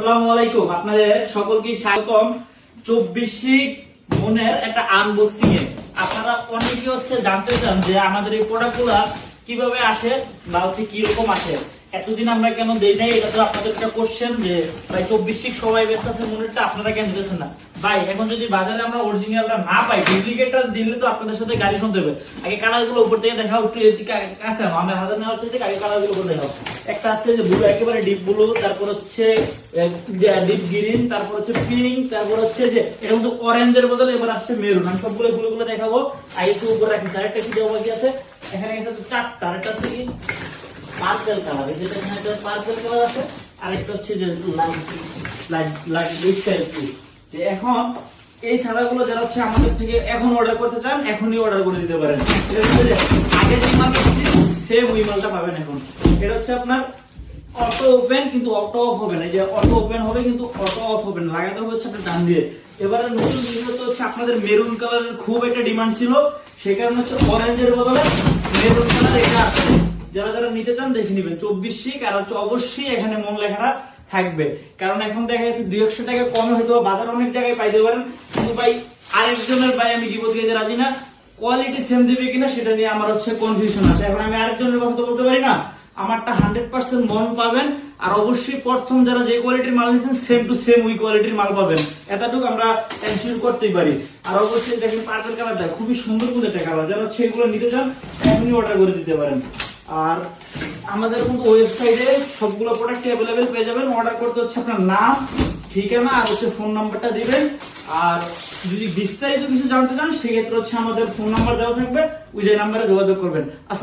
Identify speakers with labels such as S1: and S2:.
S1: আসসালামু আলাইকুম, আপনাদের সকলকে স্বাগতম 24 মনের একটা আনবক্সিং এ। আপনারা অনেকে জানতে চান যে আমাদের এই প্রোডাক্টগুলো কিভাবে আসে বা কি রকম আসে, এতদিন আমরা কেন দেই নাই। এটা তো আপনাদের একটা কোশ্চেন যে ভাই 24 সবাই ব্যস্ত আছে মনেরটা, আপনারা কেন দিতেছেন না। ভাই এখন যদি বাজারে আমরা অরিজিনালটা না পাই, ডুপ্লিকেটটা দিলে তো আপনাদের সাথে গাড়ি শুনতে হবে। আগে কালার গুলো উপর থেকে দেখাও, একটু কাছে আমার হাতে নেওয়ার থেকে আগে কালার গুলো উপর দেখাও। একটা আছে যে ব্লু, একেবারে ডিপ ব্লু, তারপর হচ্ছে ডিপ গ্রিন, তারপর হচ্ছে পিঙ্ক, তারপর হচ্ছে যে এটা কিন্তু অরেঞ্জের বদলে এবার আসছে মেরুন। আমি সবগুলো গুলো দেখাবো। আগে একটু উপরে রাখি, আরেকটা কি দেওয়া বাকি আছে এখানে, চারটা। আরেকটা আছে কি পার্পল কালার, যেটা এখানে একটা পার্পল কালার আছে, আরেকটা হচ্ছে যে যে এখন এই ছাড়াগুলো যারা হচ্ছে আমাদের থেকে এখন অর্ডার করতে চান, এখনই অর্ডার করে দিতে পারেন। এটা হচ্ছে যে আগে যে মাল সেম ওই মালটা পাবেন এখন। এটা হচ্ছে আপনার অটো ওপেন, কিন্তু অটো অফ হবে না। এই যে অটো ওপেন হবে কিন্তু অটো অফ হবে না, লাগাতে হবে হচ্ছে আপনার ডান দিয়ে। এবারে নতুন জিনিস হচ্ছে আপনাদের মেরুন কালারের খুব একটা ডিমান্ড ছিল, সেই কারণে হচ্ছে অরেঞ্জের বদলে মেরুন কালার এটা আসছে। যারা যারা নিতে চান দেখে নিবেন 24 আর হচ্ছে অবশ্যই এখানে মন লেখাটা থাকবে। কারণ এখন দেখা যাচ্ছে 200 টাকা কমে হয়তো বাজার অনেক জায়গায় পাইতে পারেন, কিন্তু ভাই আরেকজনের ভাই আমি কি বলতে রাজি না, কোয়ালিটি সেম দিবে কিনা সেটা নিয়ে আমার হচ্ছে কনফিউশন আছে। এখন আমি আরেকজনের কথা তো বলতে পারি না, আমারটা 100% মন পাবেন। আর অবশ্যই প্রথম যারা যে কোয়ালিটির মাল নিচ্ছেন সেম টু সেম ওই কোয়ালিটির মাল পাবেন, এতটুকু আমরা এনশিওর করতেই পারি। আর অবশ্যই দেখেন পার্পল কালারটা খুবই সুন্দর করে একটা কালার, যারা হচ্ছে এগুলো নিতে চান এখনই অর্ডার করে দিতে পারেন। আর আমাদের কিন্তু ওয়েবসাইটে সবগুলো প্রোডাক্ট অ্যাভেলেবেল পেয়ে যাবেন। অর্ডার করতে হচ্ছে আপনার নাম, ঠিকানা আর হচ্ছে ফোন নাম্বারটা দিবেন। আর যদি বিস্তারিত কিছু জানতে চান সেক্ষেত্রে হচ্ছে আমাদের ফোন নাম্বার দেওয়া থাকবে, ওই যে নাম্বারে যোগাযোগ করবেন।